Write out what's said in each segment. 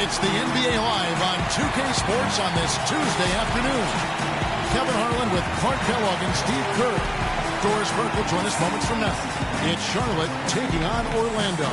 It's the NBA Live on 2K Sports on this Tuesday afternoon. Kevin Harlan with Clark Kellogg and Steve Kerr. Doris Burke will join us moments from now. It's Charlotte taking on Orlando.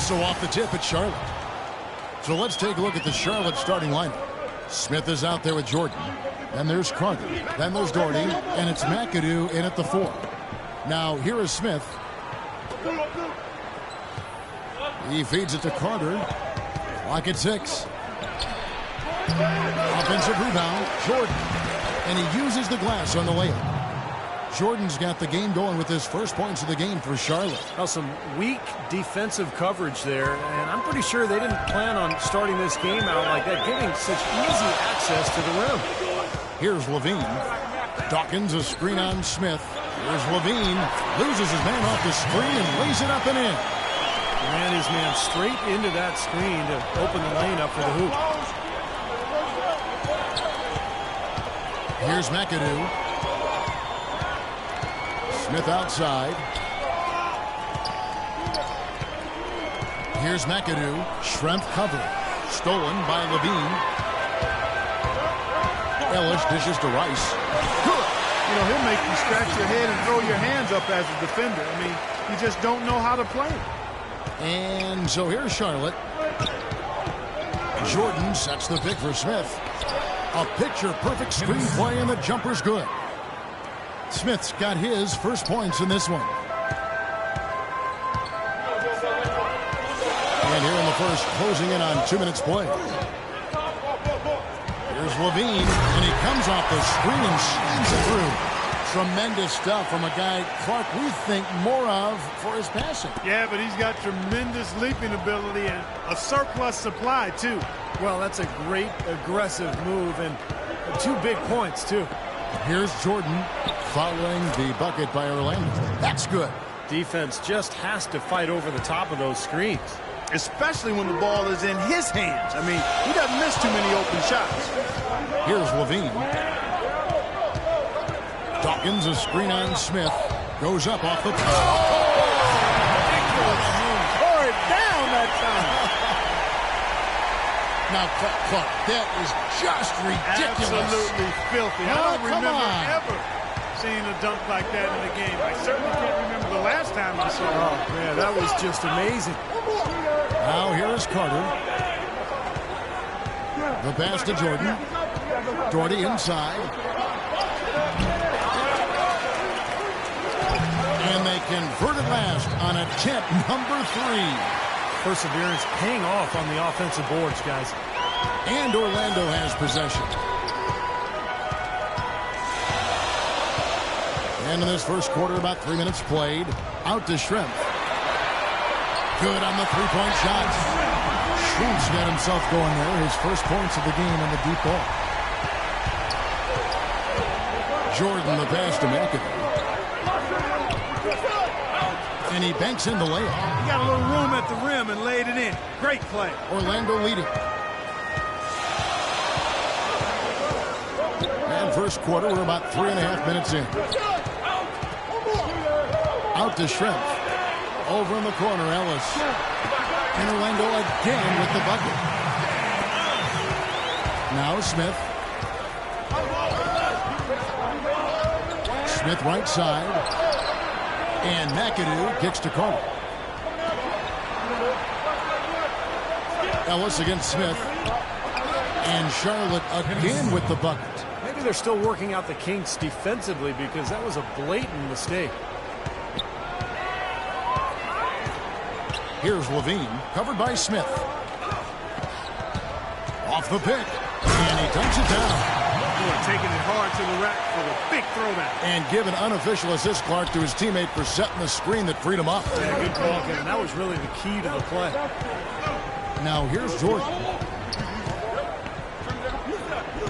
So off the tip, it's Charlotte. So let's take a look at the Charlotte starting lineup. Smith is out there with Jordan. Then there's Carter. Then there's Doherty. And it's McAdoo in at the 4. Now, here is Smith. He feeds it to Carter. Clock at 6. Offensive rebound, Jordan. And he uses the glass on the layup. Jordan's got the game going with his first points of the game for Charlotte. Now, some weak defensive coverage there, and I'm pretty sure they didn't plan on starting this game out like that, giving such easy access to the rim. Here's Levine. Dawkins, a screen on Smith. Here's Levine. Loses his man off the screen and lays it up and in. Ran his man straight into that screen to open the lane up for the hoop. Here's McAdoo. Smith outside. Here's McAdoo. Schrempf cover. Stolen by Levine. Ellis dishes to Rice. Good. You know, he'll make you scratch your head and throw your hands up as a defender. I mean, you just don't know how to play. And so here's Charlotte. Jordan sets the pick for Smith. A picture-perfect screenplay, and the jumper's good. Smith's got his first points in this one. And here in the first, closing in on 2 minutes play. Here's Levine, and he comes off the screen and slams it through. Tremendous stuff from a guy, Clark, we think more of for his passing. Yeah, but he's got tremendous leaping ability and a surplus supply, too. Well, that's a great aggressive move, and 2 big points, too. Here's Jordan following the bucket by Orlando. That's good. Defense just has to fight over the top of those screens. Especially when the ball is in his hands. I mean, he doesn't miss too many open shots. Here's Levine. Dawkins, a screen on Smith. Goes up off the top. Ridiculous move. Tore it down that time. Now, Clark, that is just ridiculous. Absolutely filthy. I don't remember ever seeing a dunk like that in a game. I certainly can't remember the last time I saw it. Oh, man, that was just amazing. Now here is Carter. The pass to Jordan. Doherty inside. And they convert it last on attempt number 3. Perseverance paying off on the offensive boards, guys. And Orlando has possession. And in this first quarter, about 3 minutes played. Out to Schrempf. Good on the three-point shot. Schultz got himself going there. His first points of the game on the deep ball. Jordan, the pass to McAdoo. And he banks in the layup. He got a little room at the rim and laid it in. Great play. Orlando leading. And first quarter, we're about 3.5 minutes in. Out to Schrempf. Over in the corner, Ellis. And Orlando again with the bucket. Now Smith. Smith right side. And McAdoo kicks to Carter. Ellis against Smith. And Charlotte again with the bucket. Maybe they're still working out the kinks defensively because that was a blatant mistake. Here's Levine, covered by Smith. Off the pick, and he dunks it down. Taking it hard to the rack for the big throwdown. And give an unofficial assist, Clark, to his teammate for setting the screen that freed him up. Yeah, good call, Kevin. That was really the key to the play. Now here's Jordan.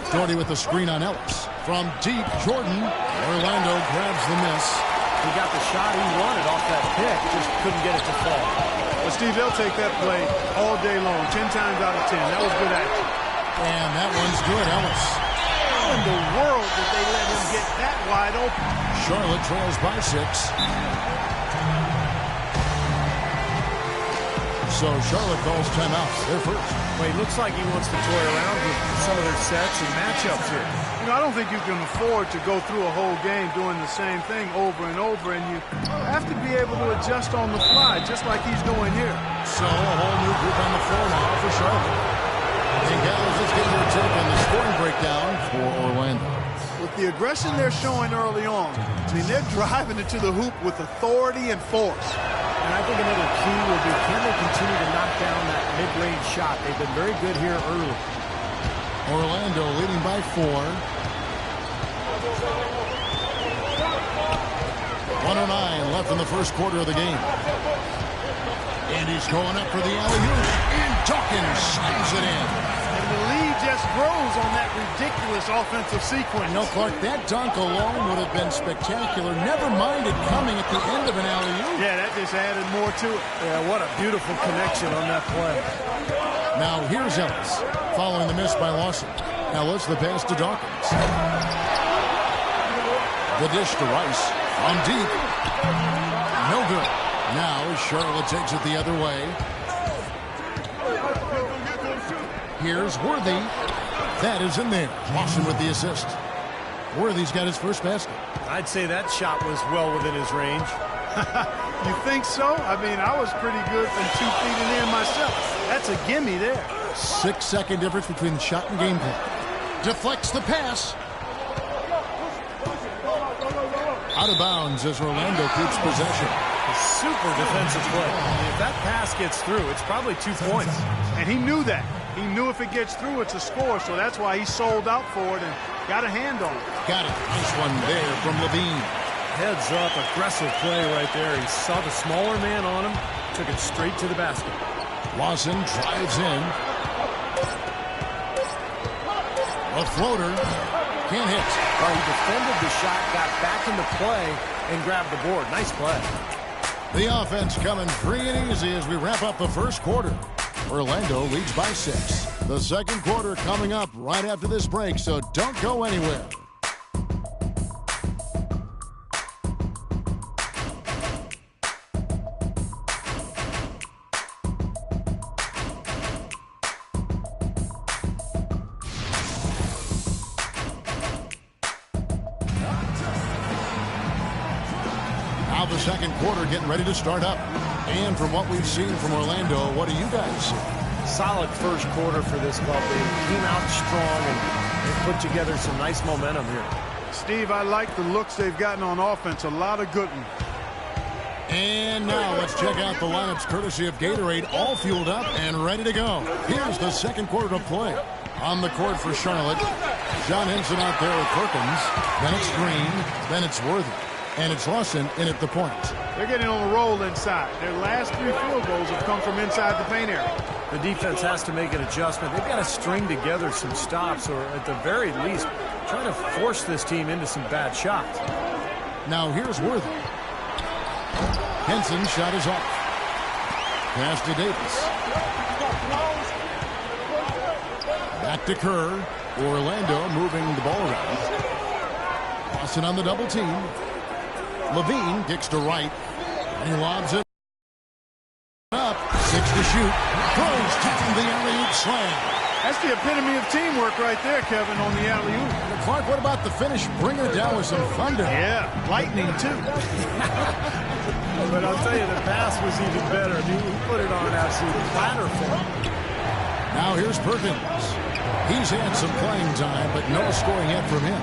Jordan with the screen on Ellis. From deep, Jordan. Orlando grabs the miss. He got the shot he wanted off that pick, just couldn't get it to fall. Well, Steve, they'll take that play all day long, 10 times out of 10. That was good action. And that one's good, Ellis. How in the world did they let him get that wide open? Charlotte trails by 6. So Charlotte calls timeout. They're first. Well, he looks like he wants to toy around with some of their sets and matchups here. You know, I don't think you can afford to go through a whole game doing the same thing over and over, and you have to be able to adjust on the fly, just like he's doing here. So a whole new group on the floor now for Charlotte. And guys, let's get your take on the scoring breakdown for Orlando. With the aggression they're showing early on, I mean, they're driving it to the hoop with authority and force. And I think another key will be, can they continue to knock down that mid-range shot? They've been very good here early. Orlando leading by 4. 1:09 left in the first quarter of the game. And he's going up for the alley-oop. And Dawkins slams it in. And the lead just grows on that ridiculous offensive sequence. No, Clark, that dunk alone would have been spectacular. Never mind it coming at the end of an alley-oop. Yeah, that just added more to it. Yeah, what a beautiful connection on that play. Now here's Ellis, following the miss by Lawson. Ellis, the pass to Dawkins. The dish to Rice. On deep. No good. Now Charlotte takes it the other way. Here's Worthy. That is in there. Lawson with the assist. Worthy's got his first basket. I'd say that shot was well within his range. You think so? I mean, I was pretty good from 2 feet in there myself. That's a gimme there. 6-second difference between the shot and game play. Deflects the pass. Out of bounds as Orlando keeps possession. A super defensive play. I mean, if that pass gets through, it's probably 2 points. And he knew that. He knew if it gets through, it's a score, so that's why he sold out for it and got a hand on it. Got it. Nice one there from Levine. Heads up, aggressive play right there. He saw the smaller man on him, took it straight to the basket. Lawson drives in. A floater. Can't hit. Well, he defended the shot, got back into play, and grabbed the board. Nice play. The offense coming free and easy as we wrap up the first quarter. Orlando leads by 6. The second quarter coming up right after this break, so don't go anywhere. Now the second quarter getting ready to start up. And from what we've seen from Orlando, what do you guys see? Solid first quarter for this club. They came out strong and put together some nice momentum here. Steve, I like the looks they've gotten on offense. A lot of good ones. And now let's check out the lineups courtesy of Gatorade, all fueled up and ready to go. Here's the second quarter to play. On the court for Charlotte, John Henson out there with Perkins. Then it's Green. Then it's Worthy. And it's Lawson in at the point. They're getting on a roll inside. Their last 3 field goals have come from inside the paint area. The defense has to make an adjustment. They've got to string together some stops, or at the very least, try to force this team into some bad shots. Now here's Worthy. Henson's shot is off. Pass to Davis. Back to Kerr. Orlando moving the ball around. Lawson on the double team. Levine kicks to right. And he lobs it up. 6 to shoot. Throws tapping the alley-oop slam. That's the epitome of teamwork right there, Kevin, on the alley-oop. Clark, what about the finish? Bring her down with some thunder. Yeah, lightning, too. But I'll tell you, the pass was even better. I mean, he put it on an absolute platter for him. Now here's Perkins. He's had some playing time, but no scoring yet from him.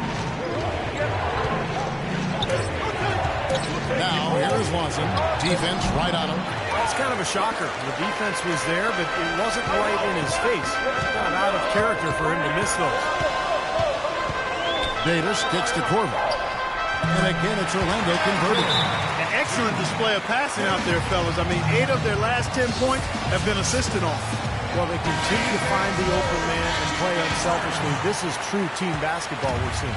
Now here's Lawson. Defense right on him. That's kind of a shocker. The defense was there, but it wasn't right in his face. Kind of out of character for him to miss those. Davis kicks to Corbin. And again, it's Orlando converting. An excellent display of passing out there, fellas. I mean, 8 of their last 10 points have been assisted on. Well, they continue to find the open man and play unselfishly. This is true team basketball we're seeing.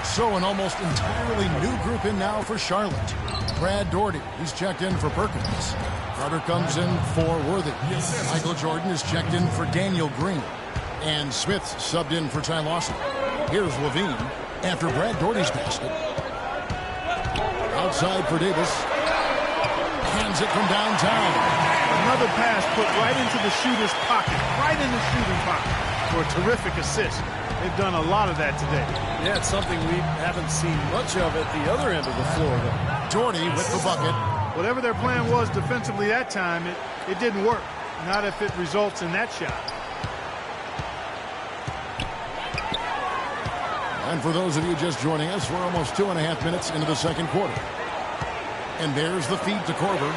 So an almost entirely new group in now for Charlotte. Brad Daugherty, he's checked in for Perkins. Carter comes in for Worthy. Michael Jordan is checked in for Daniel Green. And Smith subbed in for Ty Lawson. Here's Levine after Brad Daugherty's basket. Outside for Davis. Hands it from downtown. Another pass put right into the shooter's pocket. Right in the shooting pocket for a terrific assist. They've done a lot of that today. Yeah, it's something we haven't seen much of at the other end of the floor, though. Daugherty with the bucket. Whatever their plan was defensively that time, it didn't work. Not if it results in that shot. And for those of you just joining us, we're almost 2.5 minutes into the second quarter. And there's the feed to Korver.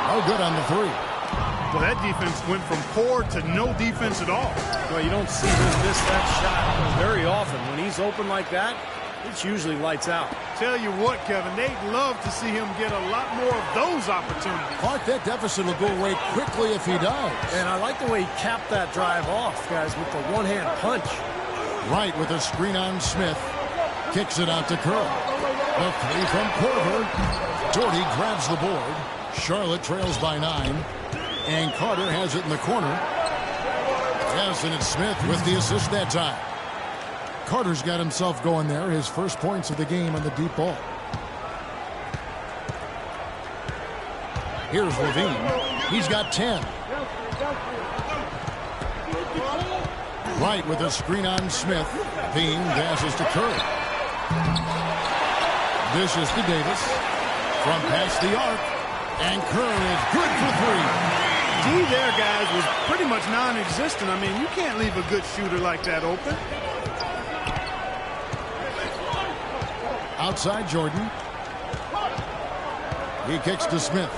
Oh, good on the three. Well, that defense went from poor to no defense at all. Well, you don't see him miss that shot very often. When he's open like that, it's usually lights out. Tell you what, Kevin, they'd love to see him get a lot more of those opportunities. Clark, that deficit will go away quickly if he does. And I like the way he capped that drive off, guys, with the one-hand punch. Right with a screen on Smith. Kicks it out to Curl. The three from Korver. Daugherty grabs the board. Charlotte trails by 9. And Carter has it in the corner. Yes, and it's Smith with the assist that time. Carter's got himself going there. His first points of the game on the deep ball. Here's Levine. He's got 10. Right with a screen on Smith. Bean passes to Curry. Dishes to Davis. From past the arc. And Curry is good for 3. D there, guys, was pretty much non-existent. I mean, you can't leave a good shooter like that open. Outside Jordan. He kicks to Smith.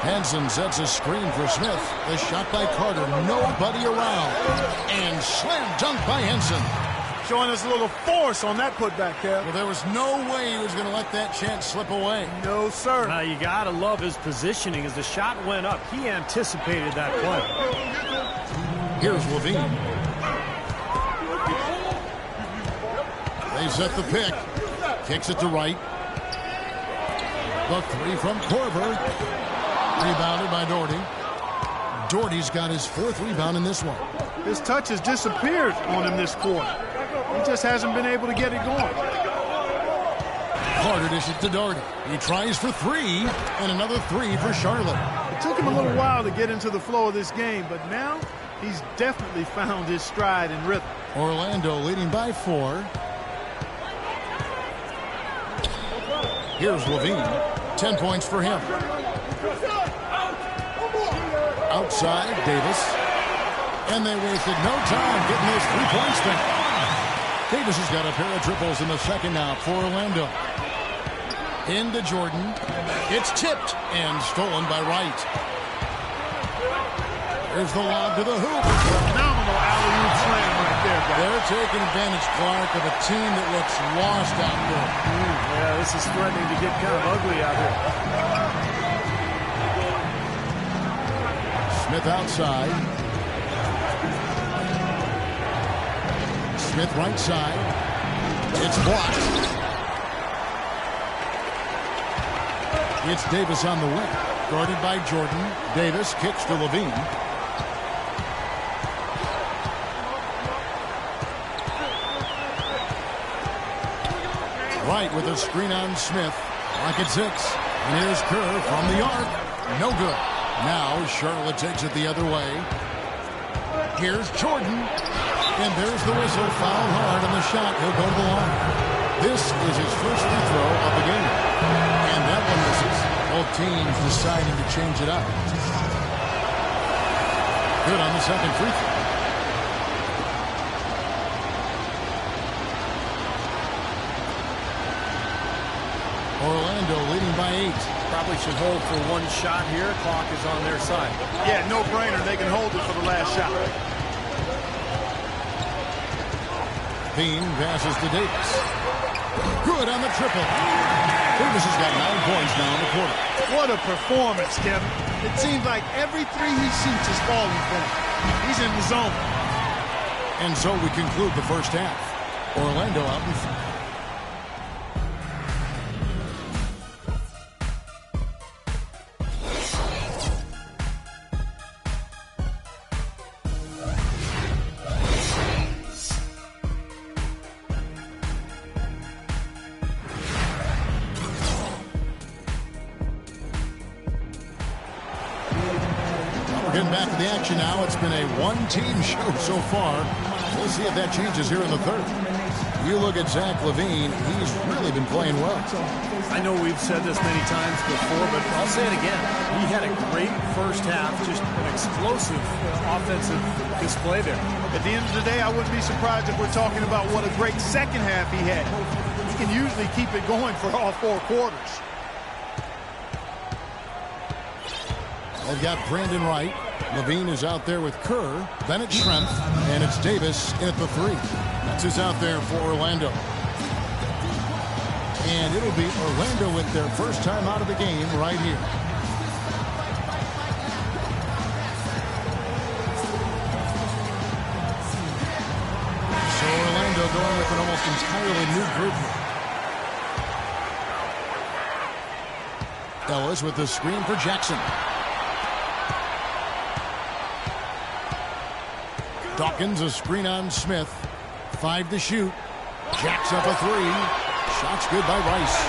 Hansen sets a screen for Smith. The shot by Carter. Nobody around. And slam dunk by Henson. Showing us a little force on that putback, Kev. Well, there was no way he was going to let that chance slip away. No, sir. Now, you got to love his positioning. As the shot went up, he anticipated that play. Here's Levine. They set the pick. Kicks it to right. The three from Korver. Rebounded by Daugherty. Daugherty's got his 4th rebound in this one. His touch has disappeared on him this quarter. He just hasn't been able to get it going. Carter dishes to Daugherty. He tries for 3, and another 3 for Charlotte. It took him a little while to get into the flow of this game, but now he's definitely found his stride and rhythm. Orlando leading by 4. Here's Levine. 10 points for him. Outside, Davis. And they wasted no time getting those 3 points back. Davis has got a pair of triples in the second now for Orlando. Into Jordan. It's tipped and stolen by Wright. There's the lob to the hoop. Phenomenal alley-oop slam right there, guys. They're taking advantage, Clark, of a team that looks lost out there. Yeah, this is threatening to get kind of ugly out here. Smith outside. Smith right side. It's blocked. It's Davis on the wing. Guarded by Jordan. Davis kicks to Levine. Right with a screen on Smith. Clock at 6. And here's Kerr from the arc. No good. Now Charlotte takes it the other way. Here's Jordan. And there's the whistle. Foul hard on the shot. He'll go to the line. This is his first free throw of the game. And that one misses. Both teams deciding to change it up. Good on the second free throw. Orlando Orlando leading by 8. Probably should hold for one shot here. Clock is on their side. Yeah, no-brainer. They can hold it for the last shot. Bean passes to Davis. Good on the triple. Davis has got 9 points now in the quarter. What a performance, Kevin. It seems like every three he shoots is falling for him. He's in the zone. And so we conclude the first half. Orlando out in front. Getting back to the action now. It's been a one-team show so far. We'll see if that changes here in the third. You look at Zach LaVine, he's really been playing well. I know we've said this many times before, but I'll say it again. He had a great first half, just an explosive offensive display there. At the end of the day, I wouldn't be surprised if we're talking about what a great second half he had. He can usually keep it going for all 4 quarters. They've got Brandon Wright. LaVine is out there with Kerr. Bennett Schrempf. And it's Davis in at the 3. That's who's out there for Orlando. And it'll be Orlando with their first time out of the game right here. So Orlando going with an almost entirely new group. Ellis with the screen for Jackson. Dawkins, a screen on Smith. 5 to shoot. Jacks up a 3. Shot's good by Rice.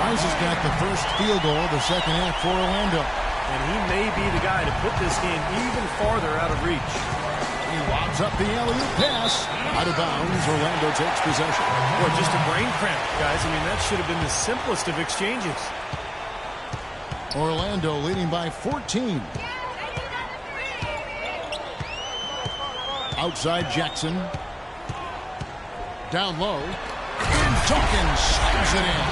Rice has got the first field goal of the second half for Orlando. And he may be the guy to put this game even farther out of reach. He lobs up the alley-oop pass. Out of bounds, Orlando takes possession. Boy, just a brain cramp, guys. I mean, that should have been the simplest of exchanges. Orlando leading by 14. Outside Jackson. Down low. And Dawkins slams it in.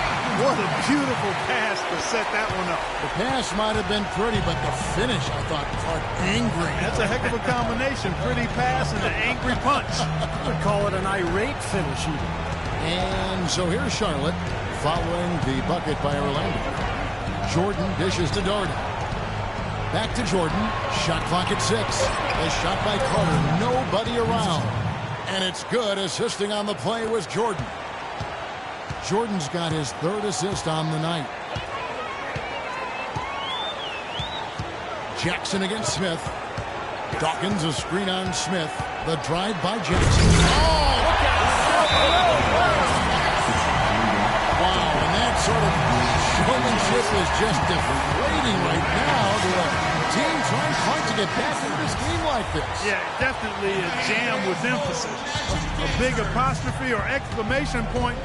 What a beautiful pass to set that one up. The pass might have been pretty, but the finish, I thought, caught angry. That's a heck of a combination. Pretty pass and an angry punch. I would call it an irate finish even. And so here's Charlotte following the bucket by Orlando. Jordan dishes to Doherty. Back to Jordan. Shot clock at 6. A shot by Carter. Nobody around. And it's good. Assisting on the play was Jordan. Jordan's got his 3rd assist on the night. Jackson against Smith. Dawkins, a screen on Smith. The drive by Jackson. Oh! Wow, and that sort of showmanship is just deflating right now to a team trying hard to get back into this game like this. Yeah, definitely a jam with emphasis. A big apostrophe or exclamation point.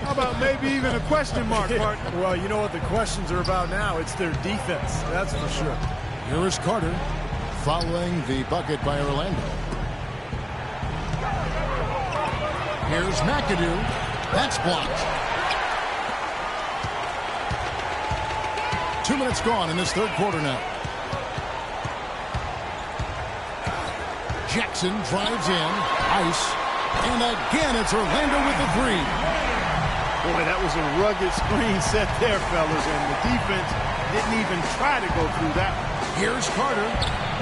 How about maybe even a question mark, partner? Well, you know what the questions are about now. It's their defense, that's for sure. Here is Carter following the bucket by Orlando. Here's McAdoo. That's blocked. 2 minutes gone in this third quarter now. Jackson drives in. Ice. And again, it's Orlando with the 3. Boy, that was a rugged screen set there, fellas, and the defense didn't even try to go through that one. Here's Carter.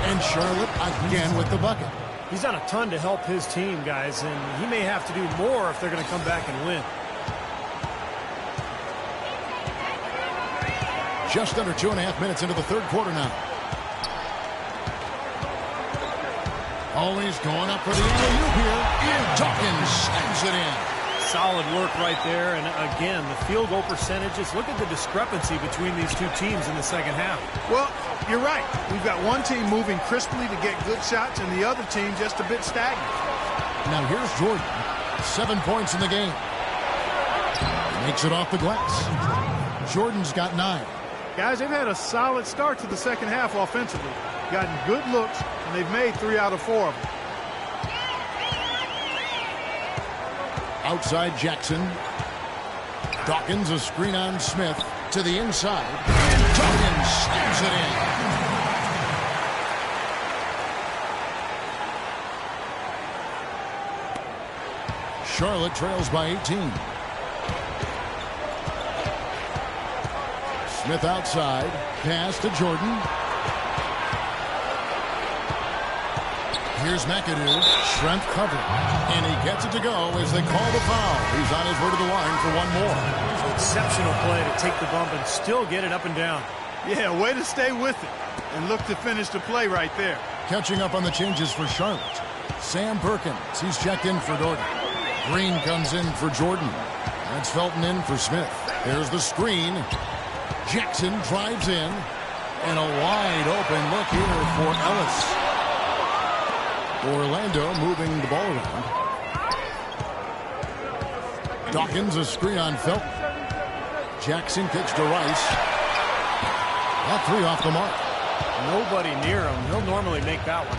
And Charlotte again with the bucket. He's done a ton to help his team, guys, and he may have to do more if they're going to come back and win. Just under 2.5 minutes into the third quarter now. Always going up for the alley-oop here. And Dawkins slams it in. Solid work right there, and again, the field goal percentages. Look at the discrepancy between these two teams in the second half. Well, you're right. We've got one team moving crisply to get good shots, and the other team just a bit stagnant. Now here's Jordan. 7 points in the game. Makes it off the glass. Jordan's got 9. Guys, they've had a solid start to the second half offensively. Gotten good looks, and they've made 3 out of 4 of them. Outside Jackson. Dawkins, a screen on Smith. to the inside. And Dawkins slams it in. Charlotte trails by 18. Smith outside. Pass to Jordan. Here's McAdoo. Strength cover. And he gets it to go as they call the foul. He's on his way to the line for one more. Exceptional play to take the bump and still get it up and down. Yeah, way to stay with it and look to finish the play right there. Catching up on the changes for Charlotte. Sam Perkins. He's checked in for Dorton. Green comes in for Jordan. That's Felton in for Smith. There's the screen. Jackson drives in. And a wide open look here for Ellis. Orlando moving the ball around. Dawkins a screen on Felton. Jackson kicks to Rice. That three off the mark. Nobody near him. He'll normally make that one.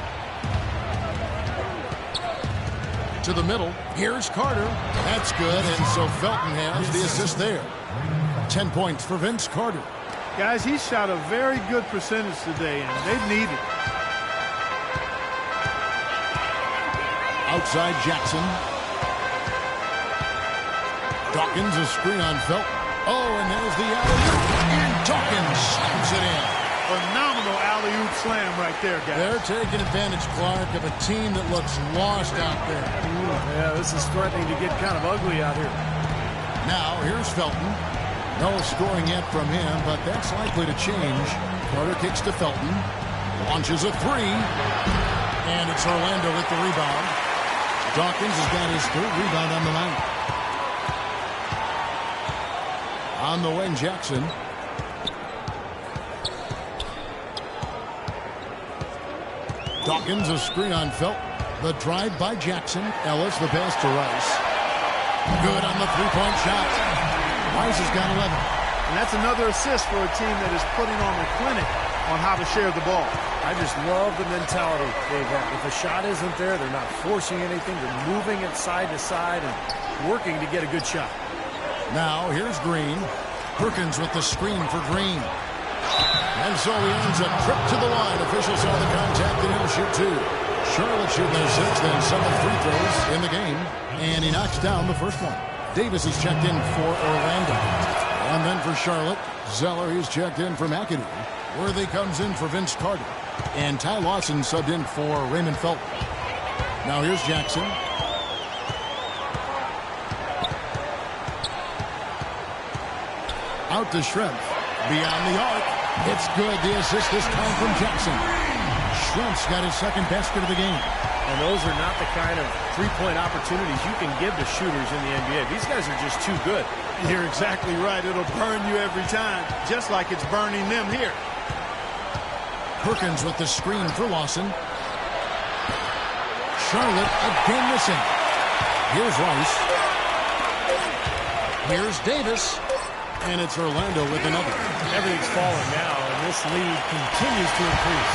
To the middle. Here's Carter. That's good, and so Felton has the assist there. 10 points for Vince Carter. Guys, he shot a very good percentage today, and they need it. Outside Jackson. Dawkins a screen on Felton. Oh, and there's the alley-oop. And Dawkins slams it in. Phenomenal alley-oop slam right there, guys. They're taking advantage, Clark, of a team that looks lost out there. Yeah, this is threatening to get kind of ugly out here. Now, here's Felton. No scoring yet from him, but that's likely to change. Carter kicks to Felton. Launches a three. And it's Orlando with the rebound. Dawkins has got his third rebound on the night. On the wing, Jackson. Dawkins a screen on Felton. The drive by Jackson. Ellis the pass to Rice. Good on the three-point shot. Rice has got 11. And that's another assist for a team that is putting on a clinic on how to share the ball. I just love the mentality they've got. If a shot isn't there, they're not forcing anything. They're moving it side to side and working to get a good shot. Now, here's Green. Perkins with the screen for Green. And so he ends a trip to the line. Officials saw the contact and he'll shoot two. Charlotte shooting their sixth and 7 free throws in the game. And he knocks down the first one. Davis is checked in for Orlando. And then for Charlotte, Zeller, he's checked in for McAdoo. Worthy comes in for Vince Carter. And Ty Lawson subbed in for Raymond Felton. Now here's Jackson. Out to Schrempf. Beyond the arc. It's good. The assist this time from Jackson. Schrempf's got his second basket of the game. And those are not the kind of three-point opportunities you can give to shooters in the NBA. These guys are just too good. You're exactly right. It'll burn you every time, just like it's burning them here. Perkins with the screen for Lawson. Charlotte again missing. Here's Rice. Here's Davis. And it's Orlando with another. Everything's falling now, and this lead continues to increase.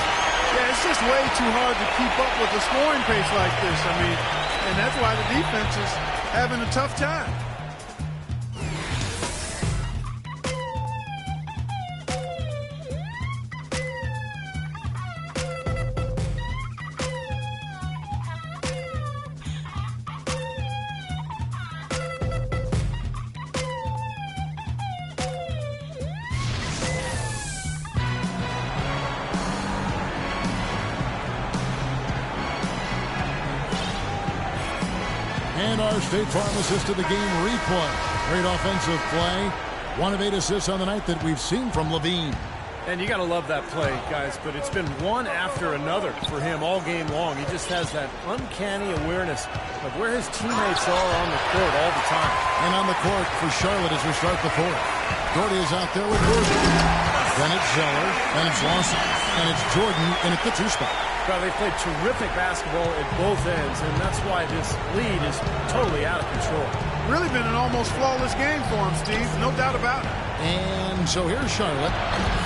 Yeah, it's just way too hard to keep up with a scoring pace like this. I mean, and that's why the defense is having a tough time. And our State Farm assist to the game replay. Great offensive play. 1 of 8 assists on the night that we've seen from Levine. And you got to love that play, guys, but it's been one after another for him all game long. He just has that uncanny awareness of where his teammates are on the court all the time. And on the court for Charlotte as we start the fourth. Doherty is out there with Jordan. Then it's Zeller, then it's Lawson, and it's Jordan in at the 2 spot. Well, they played terrific basketball at both ends, and that's why this lead is totally out of control. Really been an almost flawless game for him, Steve. No doubt about it. And so here's Charlotte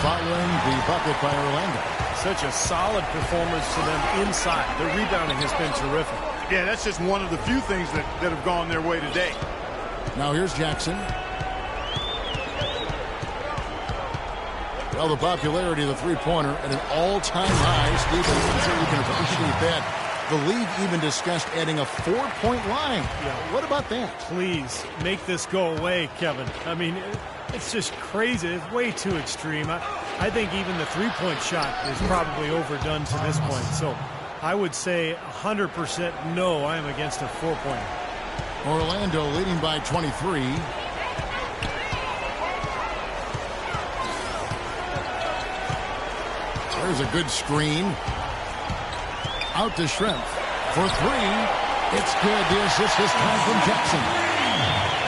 following the bucket by Orlando. Such a solid performance to them inside. The rebounding has been terrific. Yeah, that's just one of the few things that have gone their way today. Now here's Jackson. Well, the popularity of the three-pointer at an all-time high. Steve, I'm sure you can appreciate that. The league even discussed adding a 4-point line. Yeah. What about that? Please make this go away, Kevin. I mean, it's just crazy. It's way too extreme. I think even the three-point shot is probably overdone to this point. So I would say 100% no, I am against a 4-pointer. Orlando leading by 23. There's a good screen. Out to Shrimp for three. It's good. The assist this time from Jackson.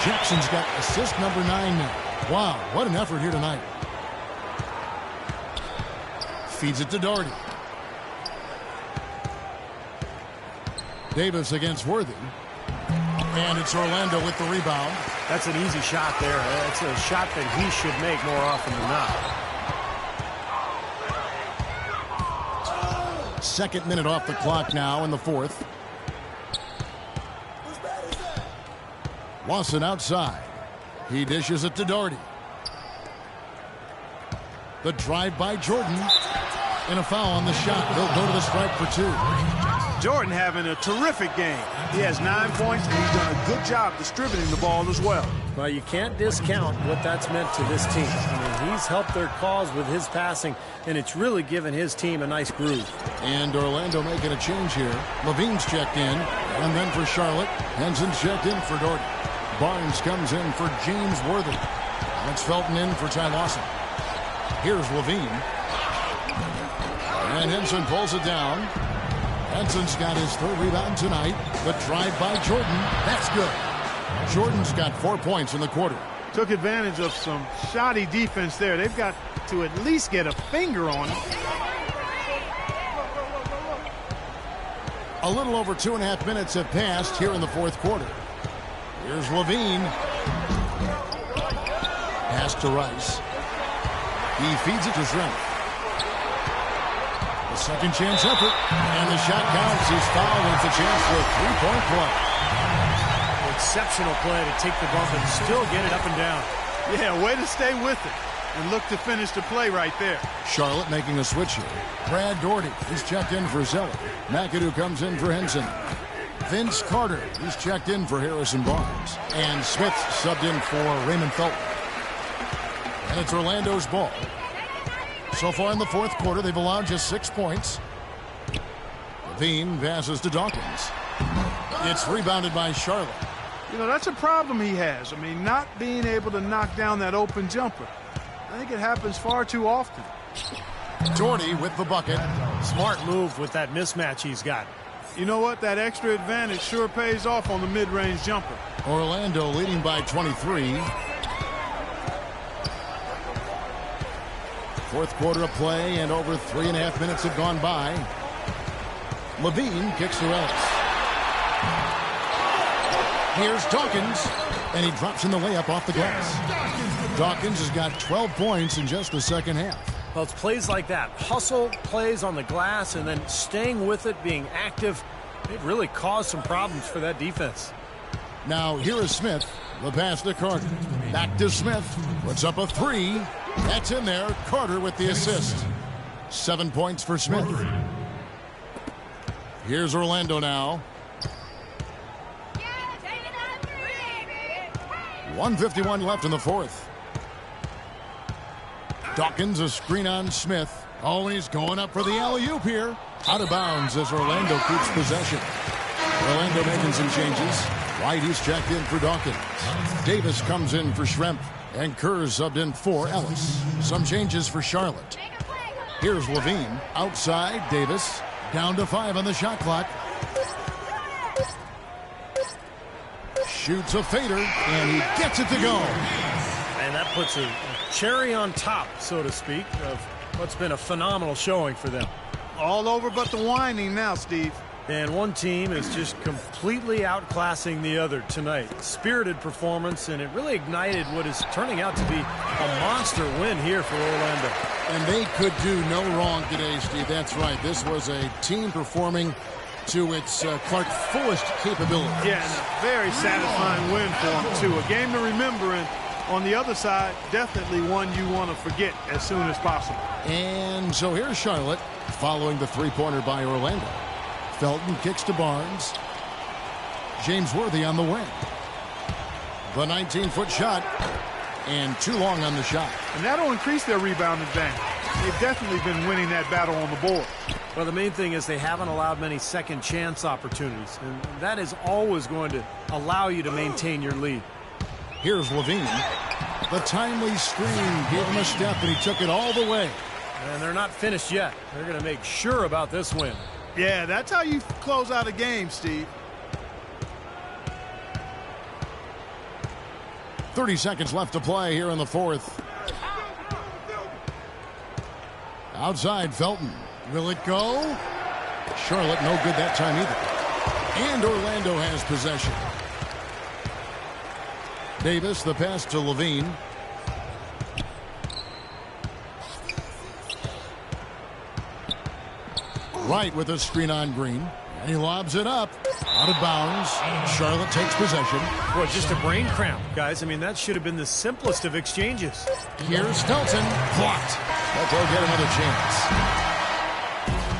Jackson's got assist number 9 now. Wow, what an effort here tonight. Feeds it to Doherty. Davis against Worthy. And it's Orlando with the rebound. That's an easy shot there. It's a shot that he should make more often than not. Second minute off the clock now in the fourth. Lawson outside. He dishes it to Doherty. The drive by Jordan. And a foul on the shot. He'll go to the stripe for 2. Jordan having a terrific game. He has 9 points, and he's done a good job distributing the ball as well. Well, you can't discount what that's meant to this team. I mean, he's helped their cause with his passing, and it's really given his team a nice groove. And Orlando making a change here. Levine's checked in, and then for Charlotte. Henson's checked in for Doherty. Barnes comes in for James Worthy. That's Felton in for Ty Lawson. Here's Levine. And Henson pulls it down. Henson's got his 3rd rebound tonight. The drive by Jordan. That's good. Jordan's got 4 points in the quarter. Took advantage of some shoddy defense there. They've got to at least get a finger on it. A little over 2.5 minutes have passed here in the fourth quarter. Here's Levine. Pass to Rice. He feeds it to Shrimp. The second chance effort. And the shot counts. He's fouled. And it's a chance for a 3-point play. Exceptional play to take the bump and still get it up and down. Yeah, way to stay with it. And look to finish the play right there. Charlotte making a switch here. Brad Doherty is checked in for Zeller. McAdoo comes in for Henson. Vince Carter, he's checked in for Harrison Barnes. And Smith subbed in for Raymond Felton. And it's Orlando's ball. So far in the fourth quarter, they've allowed just 6 points. Levine passes to Dawkins. It's rebounded by Charlotte. You know, that's a problem he has. I mean, not being able to knock down that open jumper. I think it happens far too often. Doherty with the bucket. Smart move with that mismatch he's got. You know what? That extra advantage sure pays off on the mid-range jumper. Orlando leading by 23. Fourth quarter of play, and over 3.5 minutes have gone by. Levine kicks to Ellis. Here's Dawkins, and he drops in the layup off the glass. Dawkins has got 12 points in just the second half. Well, it's plays like that. Hustle plays on the glass and then staying with it, being active. It really caused some problems for that defense. Now here is Smith. The pass to Carter. Back to Smith. Puts up a 3. That's in there. Carter with the assist. 7 points for Smith. Here's Orlando now. 1:51 left in the fourth. Dawkins a screen on Smith. Oh, and he's going up for the alley-oop here. Out of bounds as Orlando keeps possession. Orlando making some changes. White, he's checked in for Dawkins. Davis comes in for Shrimp. And Kerr subbed in for Ellis. Some changes for Charlotte. Here's Levine. Outside, Davis. Down to 5 on the shot clock. Shoots a fader, and he gets it to go. And that puts a cherry on top, so to speak, of what's been a phenomenal showing for them. All over but the whining now, Steve. And one team is just completely outclassing the other tonight. Spirited performance, and it really ignited what is turning out to be a monster win here for Orlando. And they could do no wrong today, Steve. That's right. This was a team performing to its Clark fullest capability. Yeah, and a very satisfying win for them, too. A game to remember, and On the other side, definitely one you want to forget as soon as possible. And so here's Charlotte following the three-pointer by Orlando. Felton kicks to Barnes. James Worthy on the wing. The 19-foot shot. And too long on the shot. And that'll increase their rebound advantage. They've definitely been winning that battle on the board. Well, the main thing is they haven't allowed many second chance opportunities. And that is always going to allow you to maintain your lead. Here's Levine. The timely screen gave him a step, and he took it all the way. And they're not finished yet. They're going to make sure about this win. Yeah, that's how you close out a game, Steve. 30 seconds left to play here in the fourth. Outside, Felton. Will it go? Charlotte no good that time either. And Orlando has possession. Davis, the pass to Levine. Right with a screen on Green. And he lobs it up. Out of bounds. Charlotte takes possession. Boy, just a brain cramp, guys. I mean, that should have been the simplest of exchanges. Here's Felton. Blocked. But they'll get another chance.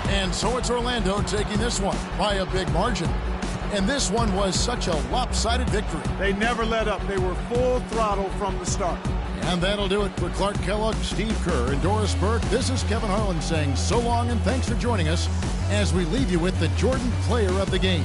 And so it's Orlando taking this one by a big margin. And this one was such a lopsided victory. They never let up. They were full throttle from the start. And that'll do it for Clark Kellogg, Steve Kerr, and Doris Burke. This is Kevin Harlan saying so long and thanks for joining us as we leave you with the Jordan Player of the Game.